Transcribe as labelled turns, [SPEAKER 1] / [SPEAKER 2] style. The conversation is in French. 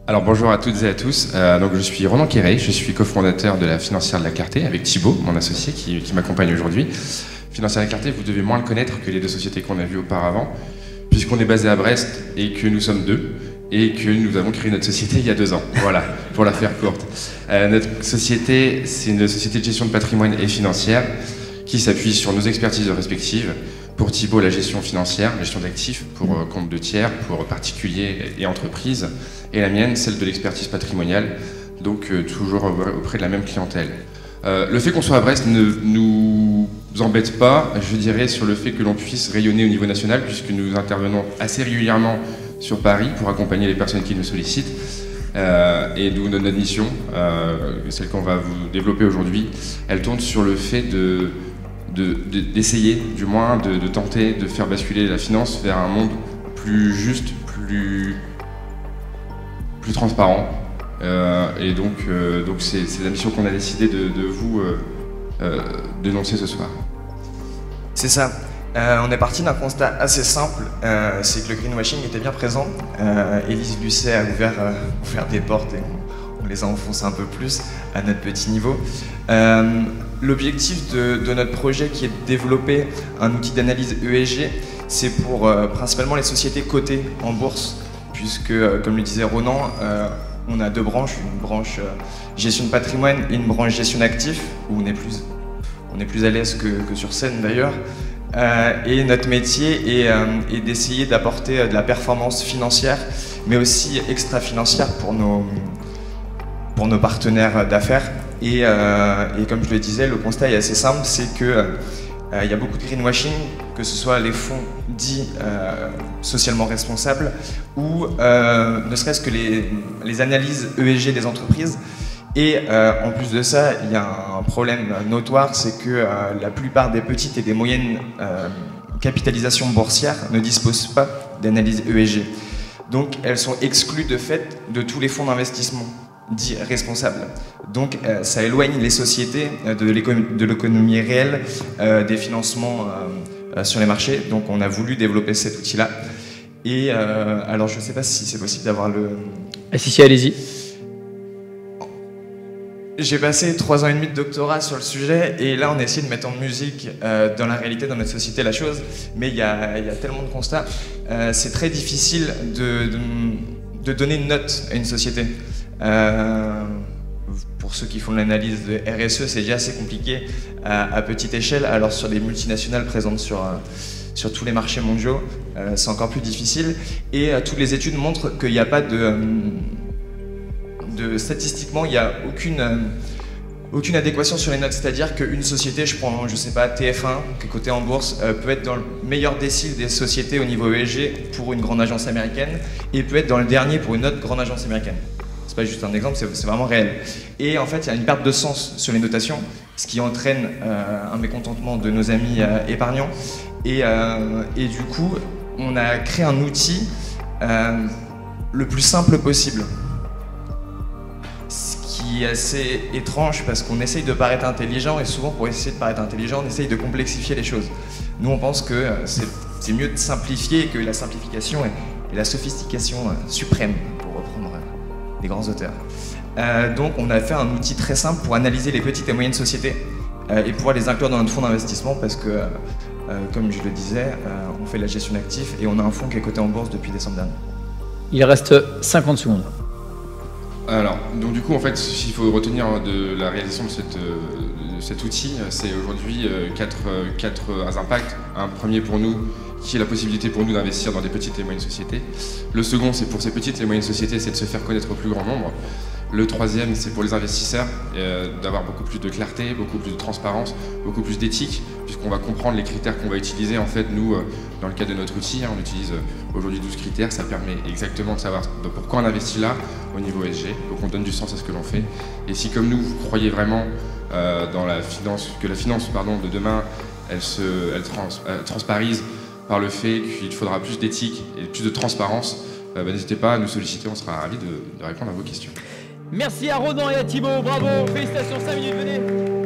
[SPEAKER 1] Alors bonjour à toutes et à tous, donc je suis Ronan Quéré, je suis cofondateur de la Financière de la Clarté avec Thibaut, mon associé qui m'accompagne aujourd'hui. Financière de la Clarté, vous devez moins le connaître que les deux sociétés qu'on a vues auparavant, puisqu'on est basé à Brest et que nous sommes deux, et que nous avons créé notre société il y a 2 ans, voilà, pour la faire courte. Notre société, c'est une société de gestion de patrimoine et financière qui s'appuie sur nos expertises respectives. Pour Thibaut, la gestion financière, gestion d'actifs pour compte de tiers, pour particuliers et entreprises. Et la mienne, celle de l'expertise patrimoniale, donc toujours auprès de la même clientèle. Le fait qu'on soit à Brest ne nous embête pas, je dirais, sur le fait que l'on puisse rayonner au niveau national, puisque nous intervenons assez régulièrement sur Paris pour accompagner les personnes qui nous sollicitent. Et d'où notre mission, celle qu'on va vous développer aujourd'hui, elle tourne sur le fait d'essayer, du moins, de tenter de faire basculer la finance vers un monde plus juste, plus transparent. Et donc c'est la mission qu'on a décidé de vous dénoncer ce soir.
[SPEAKER 2] C'est ça. On est parti d'un constat assez simple, c'est que le greenwashing était bien présent. Élise Lucet a ouvert des portes et on les a enfoncées un peu plus à notre petit niveau. L'objectif de notre projet, qui est de développer un outil d'analyse ESG, c'est pour principalement les sociétés cotées en bourse, puisque, comme le disait Ronan, on a 2 branches, une branche gestion de patrimoine et une branche gestion d'actifs, où on est plus à l'aise que sur scène d'ailleurs. Et notre métier est d'essayer d'apporter de la performance financière, mais aussi extra-financière pour nos partenaires d'affaires. Et comme je le disais, le constat est assez simple, c'est que il y a beaucoup de greenwashing, que ce soit les fonds dits socialement responsables ou ne serait-ce que les analyses ESG des entreprises. Et en plus de ça, il y a un problème notoire, c'est que la plupart des petites et des moyennes capitalisations boursières ne disposent pas d'analyse ESG. Donc elles sont exclues de fait de tous les fonds d'investissement dits responsables. Donc ça éloigne les sociétés de l'économie réelle, des financements sur les marchés. Donc on a voulu développer cet outil-là. Et alors je ne sais pas si c'est possible d'avoir le...
[SPEAKER 3] Si, allez-y.
[SPEAKER 2] J'ai passé 3 ans et demi de doctorat sur le sujet et là on a essayé de mettre en musique dans la réalité, dans notre société, la chose, mais il y a tellement de constats. C'est très difficile de donner une note à une société. Pour ceux qui font l'analyse de RSE, c'est déjà assez compliqué à petite échelle, alors sur les multinationales présentes sur tous les marchés mondiaux, c'est encore plus difficile. Et toutes les études montrent qu'il n'y a pas statistiquement, il n'y a aucune adéquation sur les notes. C'est-à-dire qu'une société, je prends, je sais pas, TF1, qui est cotée en bourse, peut être dans le meilleur décile des sociétés au niveau ESG pour une grande agence américaine, et peut être dans le dernier pour une autre grande agence américaine. C'est pas juste un exemple, c'est vraiment réel. Et en fait, il y a une perte de sens sur les notations, ce qui entraîne un mécontentement de nos amis épargnants. Et du coup, on a créé un outil le plus simple possible. Qui est assez étrange parce qu'on essaye de paraître intelligent et souvent pour essayer de paraître intelligent on essaye de complexifier les choses. Nous on pense que c'est mieux de simplifier, que la simplification est la sophistication suprême, pour reprendre des grands auteurs. Donc on a fait un outil très simple pour analyser les petites et moyennes sociétés et pouvoir les inclure dans notre fonds d'investissement parce que comme je le disais, on fait de la gestion d'actifs et on a un fonds qui est coté en bourse depuis décembre dernier. Il reste 50 secondes.
[SPEAKER 1] Alors, donc du coup, en fait, ce qu'il faut retenir de la réalisation de cet outil, c'est aujourd'hui 4 impacts. Un premier pour nous, qui est la possibilité pour nous d'investir dans des petites et moyennes sociétés. Le second, c'est pour ces petites et moyennes sociétés, c'est de se faire connaître au plus grand nombre. Le troisième, c'est pour les investisseurs, d'avoir beaucoup plus de clarté, beaucoup plus de transparence, beaucoup plus d'éthique, puisqu'on va comprendre les critères qu'on va utiliser. En fait, nous, dans le cadre de notre outil, on utilise aujourd'hui 12 critères, ça permet exactement de savoir pourquoi on investit là, au niveau ESG, donc on donne du sens à ce que l'on fait. Et si, comme nous, vous croyez vraiment dans la finance, que la finance de demain, elle transparise par le fait qu'il faudra plus d'éthique et plus de transparence, n'hésitez pas à nous solliciter, on sera ravis de répondre à vos questions.
[SPEAKER 3] Merci à Ronan et à Thibaut, bravo, félicitations, 5 minutes, venez.